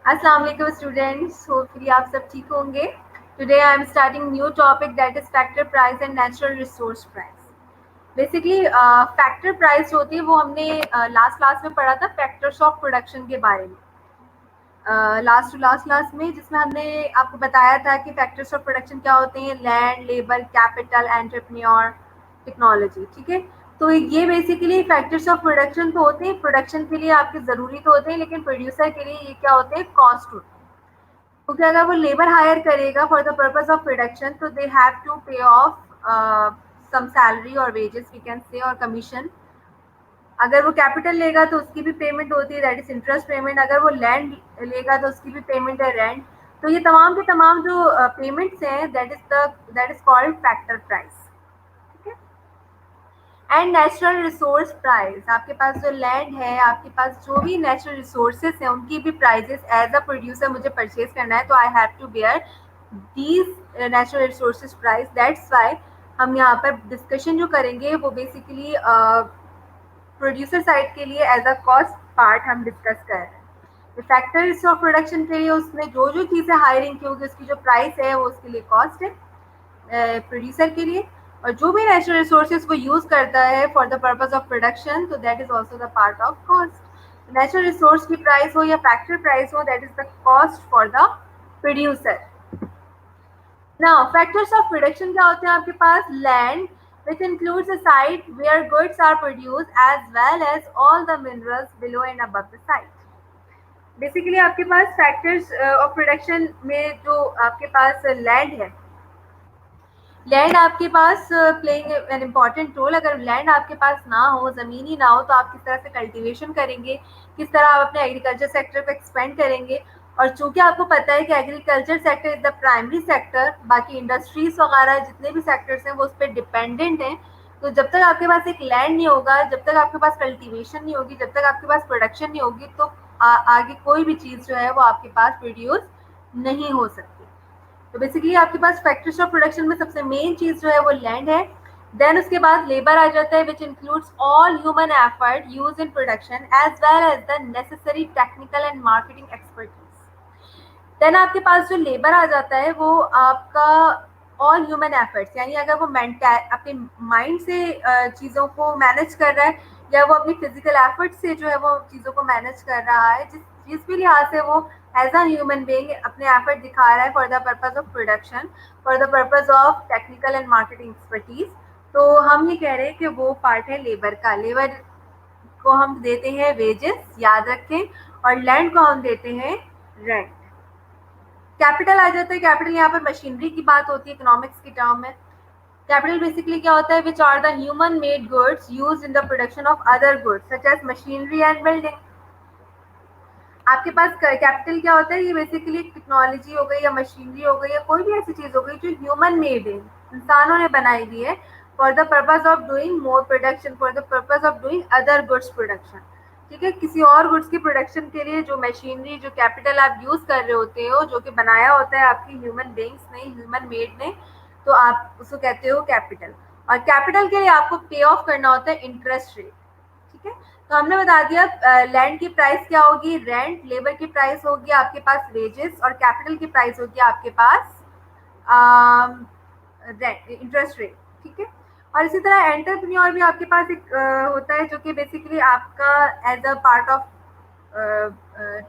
अस्सलाम वालेकुम students, hopefully आप सब ठीक होंगे। Today I am starting new topic that is factor price and natural resource price. Basically factor price होती है वो हमने लास्ट क्लास में पढ़ा था फैक्टर्स ऑफ प्रोडक्शन के बारे में, लास्ट टू लास्ट क्लास में, जिसमें हमने आपको बताया था कि फैक्टर्स ऑफ प्रोडक्शन क्या होते हैं। Land, labour, capital, entrepreneur, technology. ठीक है, तो ये बेसिकली फैक्टर्स ऑफ प्रोडक्शन तो होते हैं, प्रोडक्शन के लिए आपके ज़रूरी तो होते हैं, लेकिन प्रोड्यूसर के लिए ये क्या होते हैं, कॉस्ट होते हैं। क्योंकि अगर वो लेबर हायर करेगा for the purpose of production तो दे हैव टू पे ऑफ सम सैलरी और वेजेस वी कैन से, और कमीशन। अगर वो कैपिटल लेगा तो उसकी भी पेमेंट होती है, दैट इज इंटरेस्ट पेमेंट। अगर वो लैंड लेगा तो उसकी भी पेमेंट है, रेंट। तो ये तमाम के तमाम जो पेमेंट्स हैं that is called factor price. ठीक है। एंड नेचुरल रिसोर्स प्राइस, आपके पास जो लैंड है, आपके पास जो भी नेचुरल रिसोर्सेज हैं, उनकी भी प्राइजेस एज अ प्रोड्यूसर मुझे परचेज करना है तो I have to bear these natural resources price. That's why हम यहाँ पर डिस्कशन जो करेंगे वो बेसिकली प्रोड्यूसर साइड के लिए एज अ कॉस्ट पार्ट हम डिस्कस कर रहे हैं। फैक्टर्स ऑफ प्रोडक्शन के लिए उसमें जो जो चीज़ें हायरिंग की होगी उसकी जो प्राइस है वो उसके लिए कॉस्ट है प्रोड्यूसर के लिए। और जो भी नेचुरल रिसोर्सेज को यूज़ करता है for the purpose of production तो that is also the part of cost. Natural resource की प्राइस हो या फैक्टर प्राइस हो, that is the cost for the producer. Now factors of production क्या होते हैं आपके पास? Land, which includes a site where goods are produced as well as all the minerals below and above the site. Basically आपके पास factors of production में जो आपके पास लैंड है, लैंड आपके पास प्लेइंग एन इम्पॉर्टेंट रोल। अगर लैंड आपके पास ना हो, ज़मीन ही ना हो, तो आप किस तरह से कल्टीवेशन करेंगे, किस तरह आप अपने एग्रीकल्चर सेक्टर को एक्सपेंड करेंगे। और चूंकि आपको पता है कि agriculture sector is the primary sector, बाकी इंडस्ट्रीज वगैरह जितने भी सेक्टर्स हैं वो उस पर डिपेंडेंट हैं। तो जब तक आपके पास एक लैंड नहीं होगा, जब तक आपके पास कल्टीवेशन नहीं होगी, जब तक आपके पास प्रोडक्शन नहीं होगी, तो आगे कोई भी चीज़ जो है वो आपके पास प्रोड्यूस नहीं हो सकती। तो बेसिकली आपके पास फैक्टर्स ऑफ प्रोडक्शन में सबसे मेन चीज जो है वो लैंड है। देन उसके बाद लेबर आ जाता है, which includes all human effort use in production as well as the necessary technical and marketing expertise. Then आपके पास जो लेबर आ जाता है वो आपका ऑल ह्यूमन एफर्ट्स, यानी अगर वो अपने माइंड से चीज़ों को मैनेज कर रहा है या वो अपनी फिजिकल एफर्ट से जो है वो चीज़ों को मैनेज कर रहा है, जिस भी लिहाज से वो एज अ ह्यूमन बीइंग अपने एफर्ट दिखा रहा है for the purpose of production, for the purpose of technical and marketing expertise, तो हम ये कह रहे हैं कि वो पार्ट है लेबर का। लेबर को हम देते हैं वेजेस, याद रखें, और लैंड को हम देते हैं रेंट। कैपिटल आ जाता है, कैपिटल यहाँ पर मशीनरी की बात होती है इकोनॉमिक्स की टर्म में। कैपिटल बेसिकली क्या होता है? Which are the human made goods used in the production of other goods such as machinery and building. आपके पास कैपिटल क्या होता है? ये बेसिकली टेक्नोलॉजी हो गई या मशीनरी हो गई या कोई भी ऐसी चीज हो गई जो ह्यूमन मेड है, इंसानों ने बनाई दी है for the purpose of doing more production, for the purpose of doing other goods production. ठीक है, किसी और गुड्स की प्रोडक्शन के लिए जो मशीनरी, जो कैपिटल आप यूज कर रहे होते हो, जो कि बनाया होता है आपकी ह्यूमन बींग्स ने, ह्यूमन मेड ने, तो आप उसको कहते हो कैपिटल। और कैपिटल के लिए आपको पे ऑफ करना होता है इंटरेस्ट रेट। ठीक है, तो हमने बता दिया लैंड की प्राइस क्या होगी, रेंट। लेबर की प्राइस होगी आपके पास वेजेस, और कैपिटल की प्राइस होगी आपके पास इंटरेस्ट रेट। ठीक है, और इसी तरह एंटरप्रेन्योर भी आपके पास एक होता है जो कि बेसिकली आपका as a part of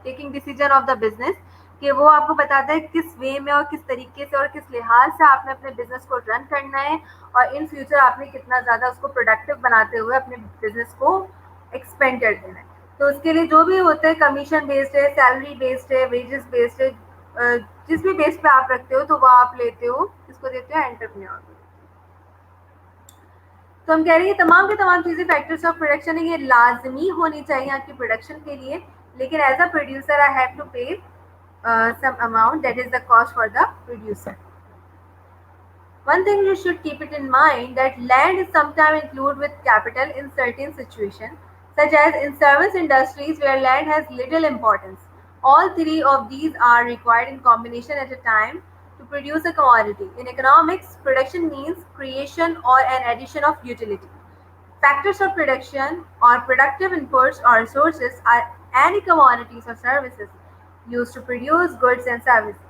taking decision of the business, कि वो आपको बताता है किस वे में और किस तरीके से और किस लिहाज से आपने अपने बिजनेस को रन करना है, और इन फ्यूचर आपने कितना ज़्यादा उसको प्रोडक्टिव बनाते हुए अपने बिजनेस को एक्सपेंड कर देना है। तो उसके लिए जो भी होता है, कमीशन बेस्ड है, सैलरी बेस्ड है, वेजेस बेस्ड है, जिस भी बेस पे आप रखते हो तो वो आप लेते हो, इसको देते हो एंटरप्रेन्योर। तो हम कह रहे हैं तमाम के तमाम चीज़ें फैक्टर्स ऑफ प्रोडक्शन है, ये लाजमी होनी चाहिए आपकी प्रोडक्शन के लिए, लेकिन as a producer I have to pay some amount, that is the cost for the producer. One thing you should keep it in mind that land is sometimes included with capital in certain situations, such as in service industries where land has little importance. All three of these are required in combination at a time to produce a commodity. In economics, production means creation or an addition of utility. Factors of production or productive inputs or resources are any commodities or services. used to produce goods and services.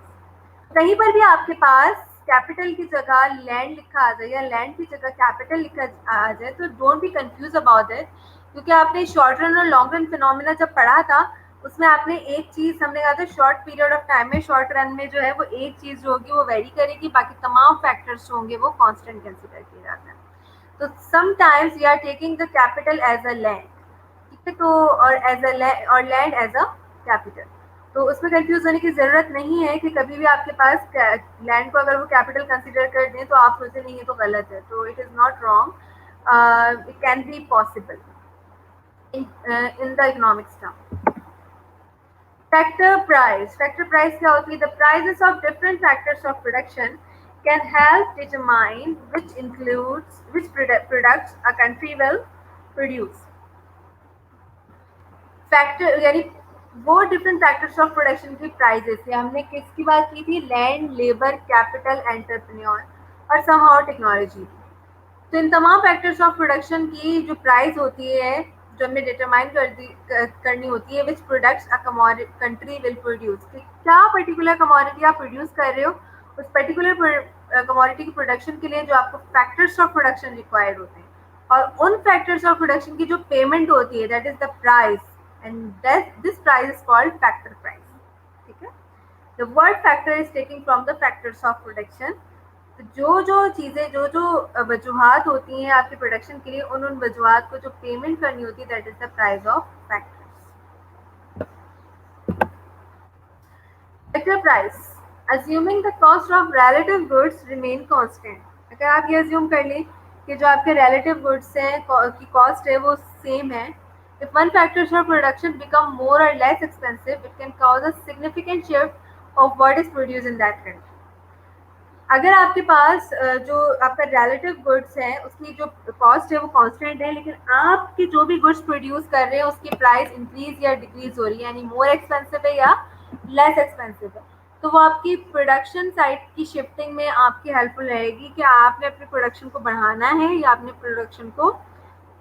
कहीं पर भी आपके पास capital की जगह land लिखा आ जाए या लैंड की जगह कैपिटल लिखा आ जाए तो don't be confuse about it, क्योंकि आपने शॉर्ट रन और लॉन्ग रन फिनोमिना जब पढ़ा था उसमें आपने एक चीज हमने कहा था शॉर्ट पीरियड ऑफ टाइम में शॉर्ट रन में जो है वो एक चीज जो होगी वो वेरी करेगी, बाकी तमाम फैक्टर्स जो होंगे वो कांस्टेंट कंसीडर किए जाते हैं. तो sometimes we are taking the capital as a land, ठीक है, तो और एज अ और लैंड एज अ कैपिटल. तो उसमें कंफ्यूज होने की जरूरत नहीं है कि कभी भी आपके पास लैंड को अगर वो कैपिटल कंसीडर कर दें तो आप सोचें नहीं ये तो गलत है. तो it is not wrong, it can be possible in the economics term. Factor price क्या होती है? The prices of different factors of production can help determine which products a country will produce. Factor यानी वो different factors of production की prices है. हमने किसकी बात की थी? लैंड, लेबर, कैपिटल, एंटरप्रेन्योर और समहाउ टेक्नोलॉजी. तो इन तमाम फैक्टर्स ऑफ प्रोडक्शन की जो प्राइस होती है जो हमें डिटरमाइन करनी होती है विच products a country will produce, क्या पर्टिकुलर कमोडिटी आप प्रोड्यूस कर रहे हो, उस पर्टिकुलर कमोडिटी की प्रोडक्शन के लिए जो आपको फैक्टर्स ऑफ प्रोडक्शन रिक्वायर्ड होते हैं और उन फैक्टर्स ऑफ प्रोडक्शन की जो पेमेंट होती है that is the price, and this price is called factor price. ठीक है. The word factor is taken from the factors of production. तो जो चीजें जो वजूहात होती हैं आपके प्रोडक्शन के लिए उन वजूहात को जो पेमेंट करनी होती है that is the price of factors. Factor price assuming the cost of relative goods remain constant. अगर आप ये अज्यूम कर लें कि जो आपके relative goods हैं की कॉस्ट है वो सेम है, if one factors of production become more or less expensive, it can cause a significant shift of what is produced in that country. अगर आपके पास जो आपका relative goods है उसकी जो कॉस्ट है वो कांस्टेंट है, लेकिन आपके जो भी गुड्स प्रोड्यूस कर रहे हैं उसकी प्राइस इंक्रीज या डिक्रीज हो रही है, यानी मोर एक्सपेंसिव है या लेस एक्सपेंसिव है, तो वो आपकी प्रोडक्शन साइड की शिफ्टिंग में आपकी हेल्पफुल रहेगी कि आपने अपने प्रोडक्शन को बढ़ाना है या अपने प्रोडक्शन को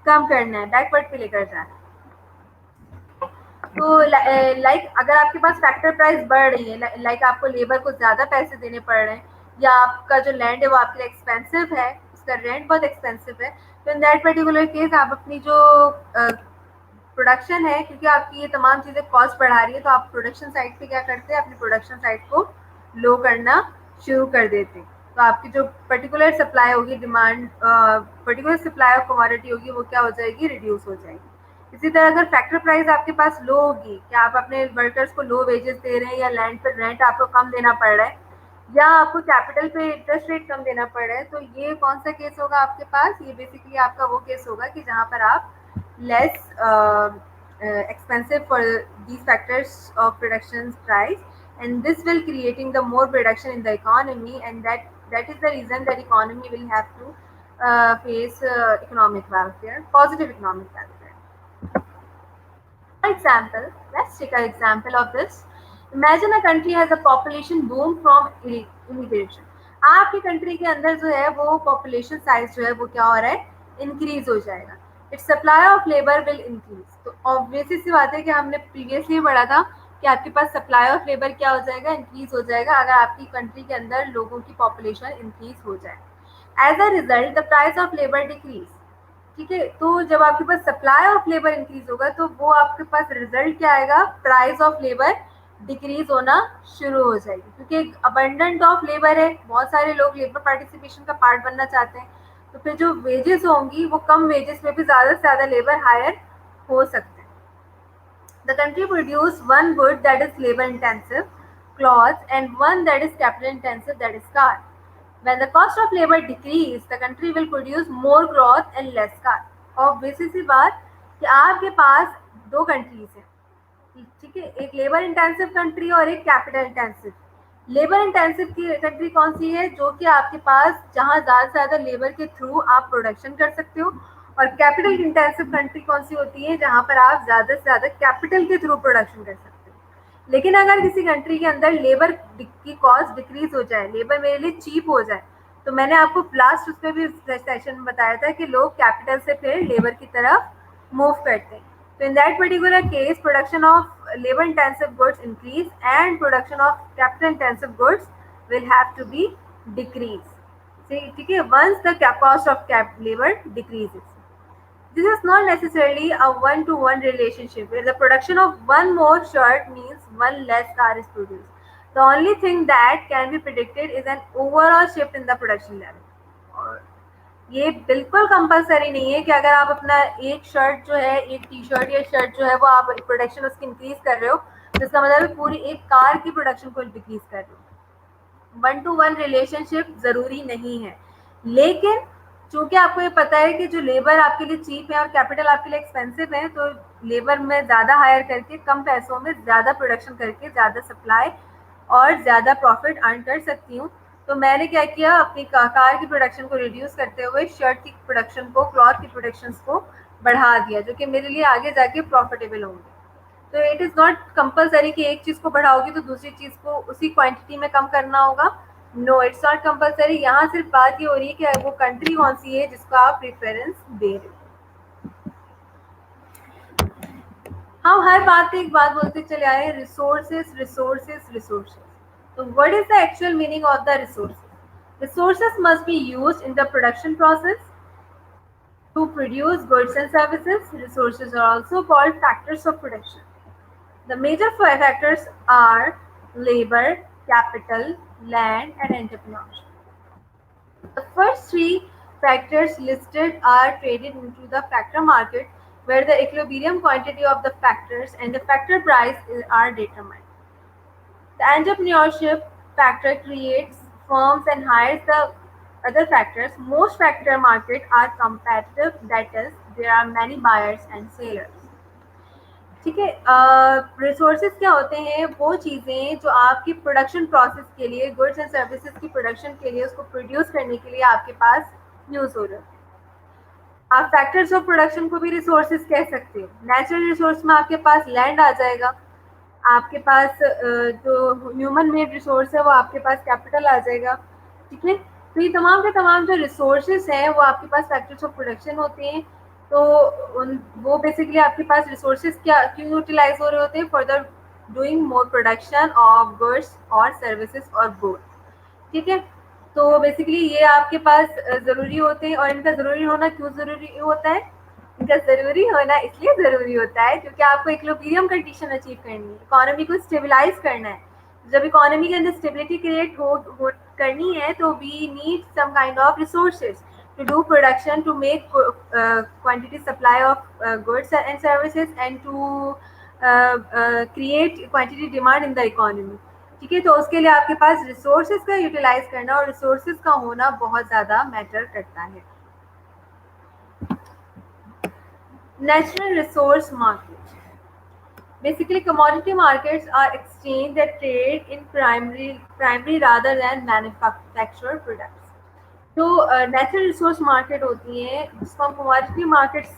कम करना है, बैकवर्ड पे लेकर जाना है. तो लाइक अगर आपके पास फैक्टर प्राइस बढ़ रही है, लाइक आपको लेबर को ज़्यादा पैसे देने पड़ रहे हैं या आपका जो लैंड है वो आपके लिए एक्सपेंसिव है, उसका रेंट बहुत एक्सपेंसिव है, तो इन दैट पर्टिकुलर केस आप अपनी जो प्रोडक्शन है, क्योंकि आपकी ये तमाम चीज़ें कॉस्ट बढ़ा रही है, तो आप प्रोडक्शन साइड पे क्या करते हैं, अपनी प्रोडक्शन साइड को लो करना शुरू कर देते हैं. तो आपकी जो पर्टिकुलर सप्लाई होगी, demand particular supply of commodity होगी वो क्या हो जाएगी, रिड्यूस हो जाएगी. इसी तरह अगर फैक्टर प्राइस आपके पास लो होगी कि आप अपने वर्कर्स को लो वेजेस दे रहे हैं या लैंड पर रेंट आपको कम देना पड़ रहा है या आपको कैपिटल पे इंटरेस्ट रेट कम देना पड़ रहा है, तो ये कौन सा केस होगा आपके पास? ये बेसिकली आपका वो केस होगा कि जहाँ पर आप less expensive for these factors of production price, and this will creating the more production in the economy, and that is the reason that economy will have to face economic welfare, positive economic welfare. Example, let's take an example of this. Imagine a country has a population boom from immigration. आपकी country के अंदर जो है वो population size जो है वो क्या हो रहा है, इंक्रीज हो जाएगा. It's supply of labour will increase. तो ऑब्वियसली सी बात है कि हमने प्रीवियसली पढ़ा था कि आपके पास सप्लाई ऑफ लेबर क्या हो जाएगा, इंक्रीज हो जाएगा अगर आपकी कंट्री के अंदर लोगों की पॉपुलेशन इंक्रीज हो जाए. As a result the price of labour decrease. ठीक है, तो जब आपके पास सप्लाई ऑफ लेबर इंक्रीज होगा तो वो आपके पास रिजल्ट क्या आएगा, प्राइस ऑफ लेबर डिक्रीज होना शुरू हो जाएगी, क्योंकि अबंडेंट ऑफ लेबर है, बहुत सारे लोग लेबर पार्टिसिपेशन का पार्ट बनना चाहते हैं, तो फिर जो वेजेस होंगी वो कम वेजेस में भी ज़्यादा से ज़्यादा लेबर हायर हो सकते हैं. The country produce one good that is labour intensive, cloth, and one that is capital intensive, that is car. When the cost of labor decrease, the country will produce more cloth and less car. Obviously सी बात कि आपके पास दो countries हैं, ठीक है, एक labour intensive country और एक कैपिटल इंटेंसिव. लेबर इंटेंसिव की कंट्री कौन सी है, जो कि आपके पास जहाँ ज़्यादा से ज़्यादा लेबर के थ्रू आप प्रोडक्शन कर सकते हो, और कैपिटल इंटेंसिव कंट्री कौन सी होती है, जहाँ पर आप ज़्यादा से ज़्यादा कैपिटल के थ्रू प्रोडक्शन कर सकते हो. लेकिन अगर किसी कंट्री के अंदर लेबर की कॉस्ट डिक्रीज हो जाए, लेबर मेरे लिए चीप हो जाए, तो मैंने आपको लास्ट उसमें भी सेशन में बताया था कि लोग कैपिटल से फिर लेबर की तरफ मूव करते हैं. तो in that particular case production of labor intensive goods increase and production of capital intensive goods will have to be decrease. ठीक है, once the cost of labor decreases. This is not necessarily a one-to-one relationship where the production of one more shirt means one less car is produced. The only thing that can be predicted is an overall shift in the production level. और ये बिल्कुल compulsory नहीं है कि अगर आप अपना एक शर्ट जो है, एक टी शर्ट या शर्ट जो है वो आप प्रोडक्शन उसकी इंक्रीज कर रहे हो, तो इसका मतलब पूरी एक कार की प्रोडक्शन को डिक्रीज कर रहे हो। वन टू वन रिलेशनशिप जरूरी नहीं है, लेकिन चूंकि आपको ये पता है कि जो लेबर आपके लिए चीप है और कैपिटल आपके लिए एक्सपेंसिव है, तो लेबर में ज़्यादा हायर करके कम पैसों में ज़्यादा प्रोडक्शन करके ज़्यादा सप्लाई और ज़्यादा प्रॉफिट अर्न कर सकती हूँ। तो मैंने क्या किया, अपनी कार की प्रोडक्शन को रिड्यूस करते हुए शर्ट की प्रोडक्शन को, क्लॉथ की प्रोडक्शन को बढ़ा दिया, जो कि मेरे लिए आगे जाके प्रॉफिटेबल होंगे। तो इट इज़ नॉट कंपलसरी कि एक चीज़ को बढ़ाओगी तो दूसरी चीज़ को उसी क्वांटिटी में कम करना होगा। No, it's not compulsory. यहाँ सिर्फ बात ये हो रही है कि वो कंट्री कौन सी है जिसको आप प्रेफरेंस दे रहे हो। हम हर बात पे एक बात बोलते चले आए, रिसोर्सेस रिसोर्सेस रिसोर्सेस। तो what is the actual meaning of the resources? Resources must be used in the production process to produce goods and services. Resources are also called factors of production. The major factors are labor, capital, land, and entrepreneurship. The first three factors listed are traded into the factor market, where the equilibrium quantity of the factors and the factor price are determined. The entrepreneurship factor creates firms and hires the other factors. Most factor markets are competitive, that is, there are many buyers and sellers. ठीक है, resources क्या होते हैं? वो चीज़ें जो आपकी production process के लिए, गुड्स एंड सर्विसेज की प्रोडक्शन के लिए, उसको प्रोड्यूस करने के लिए आपके पास यूज हो रहे हैं। आप फैक्टर्स ऑफ प्रोडक्शन को भी रिसोर्सेज कह सकते हो। नेचुरल रिसोर्स में आपके पास लैंड आ जाएगा, आपके पास जो ह्यूमन मेड रिसोर्स है वो आपके पास कैपिटल आ जाएगा। ठीक है, तो ये तमाम के तमाम जो रिसोर्सेज हैं वो आपके पास फैक्टर्स ऑफ प्रोडक्शन होते हैं। तो वो बेसिकली आपके पास रिसोर्सेज क्या क्यों यूटिलाइज हो रहे होते हैं? For the doing more production of goods और सर्विसेज और बोथ। ठीक है, तो बेसिकली ये आपके पास ज़रूरी होते हैं। और इनका ज़रूरी होना क्यों ज़रूरी होता है? इनका ज़रूरी होना इसलिए ज़रूरी होता है क्योंकि आपको इक्विलिब्रियम कंडीशन अचीव करनी है, इकोनॉमी को स्टेबलाइज करना है। जब इकोनॉमी के अंदर स्टेबिलिटी क्रिएट करनी है तो we need some kind of resources to do production, to make quantity supply of goods and services, and to create quantity demand in the economy. ठीक है, तो उसके लिए आपके पास रिसोर्सेज का यूटिलाइज करना और रिसोर्सेज का होना बहुत ज़्यादा मैटर करता है। Natural resource market. Basically, commodity markets are exchange that trade in primary rather than manufactured products. जो नेचुरल रिसोर्स मार्केट होती है, जिसको हम कमोडिटी मार्केट्स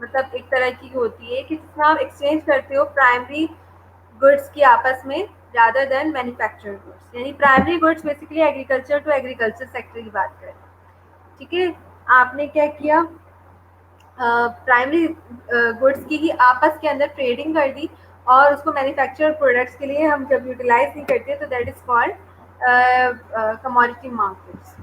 मतलब एक तरह की होती है कि जिसमें आप एक्सचेंज करते हो प्राइमरी गुड्स की आपस में रादर देन मैन्युफैक्चर्ड गुड्स। यानी primary goods basically agriculture to agriculture sector की बात करें। ठीक है, आपने क्या किया, प्राइमरी गुड्स की ही आपस के अंदर ट्रेडिंग कर दी और उसको मैन्युफैक्चर्ड प्रोडक्ट्स के लिए हम जब यूटिलाइज नहीं करते तो that is called commodity markets.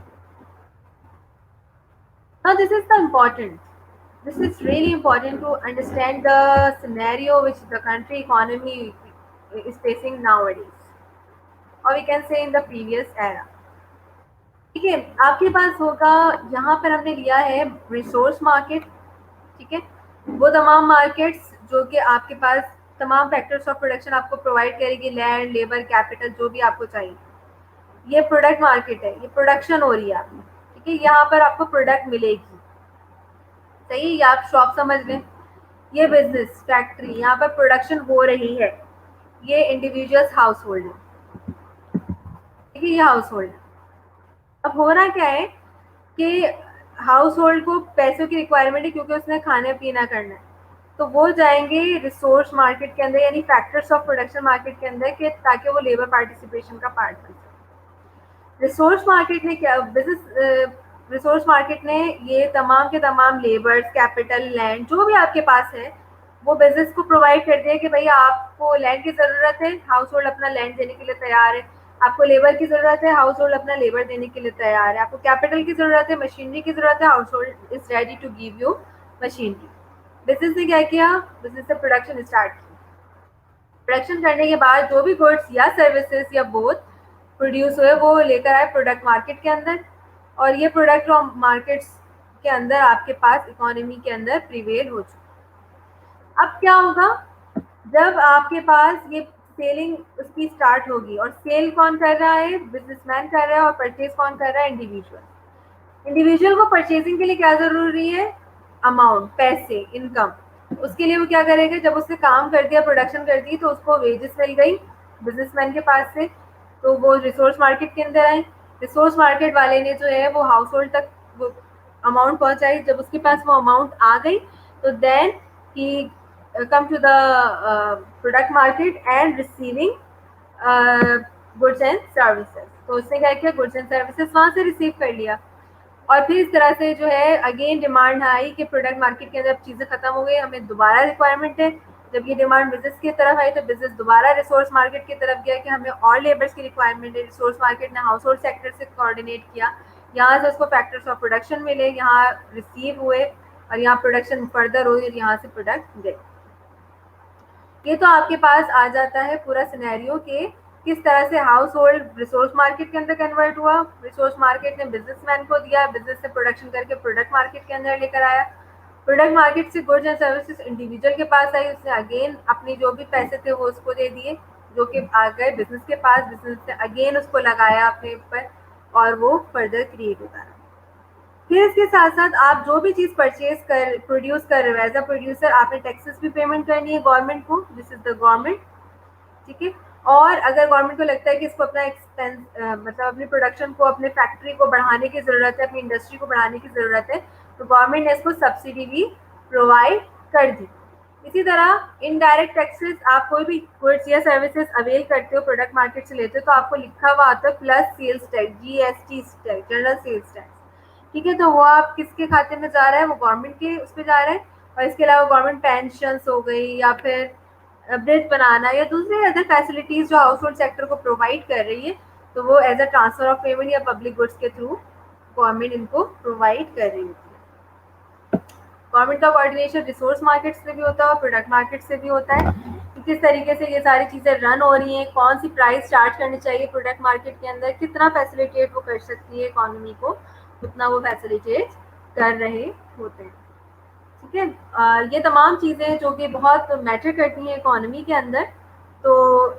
Now this is really important to understand the scenario which the country economy is facing nowadays, or we can say in the previous era. ठीक है, आपके पास होगा, यहाँ पर हमने लिया है रिसोर्स मार्केट। ठीक है, वो तमाम मार्केट्स जो कि आपके पास तमाम फैक्टर्स ऑफ प्रोडक्शन आपको प्रोवाइड करेगी, लैंड, लेबर, कैपिटल, जो भी आपको चाहिए। ये प्रोडक्ट मार्केट है, ये प्रोडक्शन हो रही है आपकी। ठीक है, यहाँ पर आपको प्रोडक्ट मिलेगी, सही, ये आप शॉप समझ लें। ये बिजनेस फैक्ट्री, यहाँ पर प्रोडक्शन हो रही है। ये इंडिविजुअल्स हाउस होल्ड है। ठीक है, ये हाउस होल्ड है। अब हो रहा क्या है कि हाउस होल्ड को पैसों की रिक्वायरमेंट है क्योंकि उसने खाने पीना करना है, तो वो जाएंगे रिसोर्स मार्केट के अंदर यानी फैक्टर्स ऑफ प्रोडक्शन मार्केट के अंदर कि ताकि वो लेबर पार्टिसिपेशन का पार्ट बन सके। रिसोर्स मार्केट ने क्या, रिसोर्स मार्केट ने ये तमाम के तमाम लेबर्स, कैपिटल, लैंड जो भी आपके पास है वो बिजनेस को प्रोवाइड करते हैं कि भैया आपको लैंड की ज़रूरत है, हाउस होल्ड अपना लैंड देने के लिए तैयार है, आपको लेबर की ज़रूरत है, हाउस होल्ड अपना लेबर देने के लिए तैयार है, आपको कैपिटल की ज़रूरत है, मशीनरी की ज़रूरत है, household is ready to give you machinery. Business ने क्या किया, बिजनेस ने प्रोडक्शन स्टार्ट की। प्रोडक्शन करने के बाद जो भी गुड्स या सर्विसेज या बोथ प्रोड्यूस हुए वो लेकर आए प्रोडक्ट मार्केट के अंदर, और ये प्रोडक्ट मार्केट्स के अंदर आपके पास इकोनॉमी के अंदर प्रिवेल हो चुका। अब क्या होगा, जब आपके पास ये सेलिंग उसकी स्टार्ट होगी, और सेल कौन कर रहा है, बिजनेसमैन कर रहा है, और परचेज कौन कर रहा है, इंडिविजुअल। इंडिविजुअल को परचेजिंग के लिए क्या जरूरी है, अमाउंट, पैसे, इनकम। उसके लिए वो क्या करेगा, जब उसने काम कर दिया, प्रोडक्शन कर दी, तो उसको वेजेस मिल गई बिजनेसमैन के पास से, तो वो रिसोर्स मार्केट के अंदर आए। रिसोर्स मार्केट वाले ने जो है वो हाउस होल्ड तक वो अमाउंट पहुंचाई। जब उसके पास वो अमाउंट आ गई, तो देन ही come to the product market and receiving goods and services। तो उसने क्या किया, गुड्स एंड सर्विसेज वहां से रिसीव कर लिया, और फिर इस तरह से जो है अगेन डिमांड आई कि प्रोडक्ट मार्केट के अंदर अब चीज़ें खत्म हो गई, हमें दोबारा रिक्वायरमेंट है। जब ये डिमांड बिजनेस की तरफ आई, तो बिजनेस दोबारा रिसोर्स मार्केट की तरफ गया कि हमें और लेबर्स की रिक्वायरमेंट है। रिसोर्स मार्केट ने हाउस होल्ड सेक्टर से कोऑर्डिनेट किया, यहाँ से उसको फैक्टर्स ऑफ प्रोडक्शन मिले, यहाँ रिसीव हुए, और यहाँ प्रोडक्शन फर्दर हुई, और यहाँ से प्रोडक्ट गए। ये तो आपके पास आ जाता है पूरा सिनेरियो कि किस तरह से हाउस होल्ड रिसोर्स मार्केट के अंदर कन्वर्ट हुआ, रिसोर्स मार्केट ने बिजनेसमैन को दिया, बिजनेस से प्रोडक्शन करके प्रोडक्ट मार्केट के अंदर लेकर आया, प्रोडक्ट मार्केट से गुड्स एंड सर्विसेज इंडिविजुअल के पास आई, उसने अगेन अपने जो भी पैसे थे वो उसको दे दिए, जो कि आ गए बिजनेस के पास, बिजनेस ने अगेन उसको लगाया अपने ऊपर, और वो फर्दर क्रिएट होता रहा। फिर इसके साथ साथ आप जो भी चीज़ परचेज कर प्रोड्यूस कर रहे हो, एज अ प्रोड्यूसर आपने टैक्सेस भी पेमेंट करनी है गवर्नमेंट को, दिस इज द गवर्नमेंट, ठीक है। और अगर गवर्नमेंट को लगता है कि इसको अपना एक्सपेंस मतलब अपनी प्रोडक्शन को, अपने फैक्ट्री को बढ़ाने की ज़रूरत है, अपनी इंडस्ट्री को बढ़ाने की ज़रूरत है, तो गवर्नमेंट ने इसको सब्सिडी भी प्रोवाइड कर दी। इसी तरह इनडायरेक्ट टैक्सेस, आप कोई भी गुड्स या सर्विसेज अवेल करते हो, प्रोडक्ट मार्केट से लेते हो, तो आपको लिखा हुआ आता है plus sales tax, GST tax, general sales tax, ठीक है। तो वो आप किसके खाते में जा रहा है, वो गवर्नमेंट के उस पर जा रहा है। और इसके अलावा गवर्नमेंट पेंशन हो गई, या फिर ब्रिज बनाना, या दूसरी अदर फैसिलिटीज जो हाउस होल्ड सेक्टर को प्रोवाइड कर रही है, तो वो एज अ ट्रांसफर ऑफ पेमेंट या पब्लिक गुड्स के थ्रू गवर्नमेंट इनको प्रोवाइड कर रही होती है। गवर्नमेंट का कोऑर्डिनेशन रिसोर्स मार्केट से भी होता है और प्रोडक्ट मार्केट से भी होता है कि किस तरीके से ये सारी चीज़ें रन हो रही हैं, कौन सी प्राइस चार्ज करनी चाहिए प्रोडक्ट मार्केट के अंदर, कितना फैसिलिटेट वो कर सकती है इकोनॉमी को, उतना वो फैसिलिटेट कर रहे होते हैं, ठीक है। ये तमाम चीज़ें जो कि बहुत मैटर करती हैं इकोनॉमी के अंदर, तो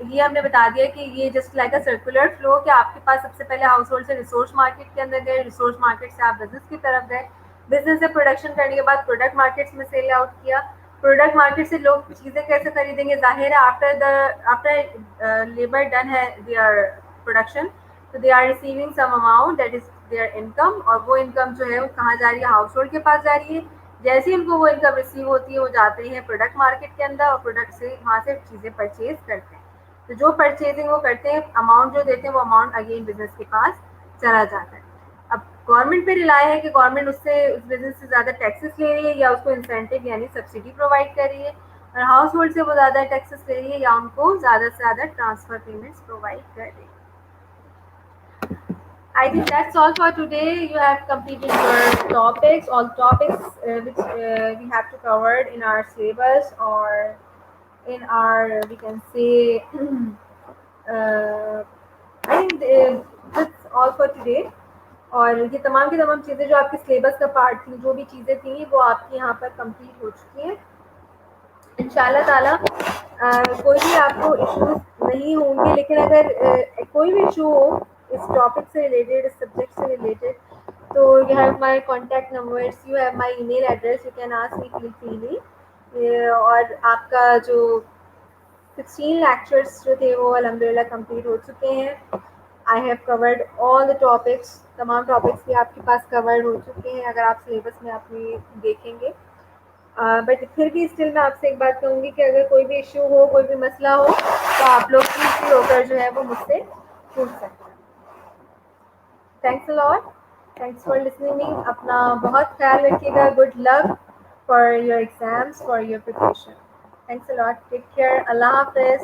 ये हमने बता दिया कि ये just like a circular flow, कि आपके पास सबसे पहले हाउस होल्ड से रिसोर्स मार्केट के अंदर गए, रिसोर्स मार्केट से आप बिजनेस की तरफ गए, बिजनेस से प्रोडक्शन करने के बाद प्रोडक्ट मार्केट्स में सेल आउट किया, प्रोडक्ट मार्केट से लोग चीज़ें कैसे खरीदेंगे, जाहिर है आफ्टर लेबर डन है देयर प्रोडक्शन, तो they are receiving some amount that is their income, और वो इनकम जो है वो कहाँ जा रही है, हाउस होल्ड के पास जा रही है। जैसे ही उनको वो इनकम रिसीव होती है, वो जाते हैं प्रोडक्ट मार्केट के अंदर, और प्रोडक्ट से वहाँ से चीज़ें परचेज करते हैं। तो जो परचेजिंग वो करते हैं, अमाउंट जो देते हैं, वो अमाउंट अगेन बिजनेस के पास चला जाता है। अब गवर्नमेंट पे रिलाय है कि गवर्नमेंट उससे उस बिजनेस से ज़्यादा टैक्सेस ले रही है, या उसको इंसेंटिव यानी सब्सिडी प्रोवाइड कर रही है, और हाउस होल्ड से वो ज़्यादा टैक्सेस ले रही है, या उनको ज़्यादा से ज़्यादा ट्रांसफर पेमेंट्स प्रोवाइड कर रही है। I think that's all for today. You have completed your topics, all topics which we have to cover in our syllabus, or in our, we can say, I think that's all for today. और ये तमाम की तमाम चीज़ें जो आपके syllabus का part थी, जो भी चीज़ें थी, वो आपकी यहाँ पर कंप्लीट हो चुकी हैं इंशाल्लाह ताला। कोई भी आपको इश्यूज नहीं होंगे, लेकिन अगर कोई भी इशू हो इस टॉपिक से रिलेटेड, इस सब्जेक्ट से रिलेटेड, तो you have my contact numbers, you have my email address, you can ask me freely. और आपका जो 16 लेक्चर्स जो थे वो अल्हम्दुलिल्लाह कंप्लीट हो चुके हैं। I have covered all the topics, तमाम टॉपिक्स भी आपके पास कवर्ड हो चुके हैं अगर आप सिलेबस में अपनी देखेंगे। बट फिर भी स्टिल मैं आपसे एक बात कहूँगी कि अगर कोई भी इशू हो, कोई भी मसला हो, तो आप लोग फ्री होकर जो है वो मुझसे पूछ सकते हैं। Thanks a lot, thanks for listening me. अपना बहुत ख्याल रखिएगा। Good luck for your exams, for your preparation. Thanks a lot, take care, अल्लाह हाफिज।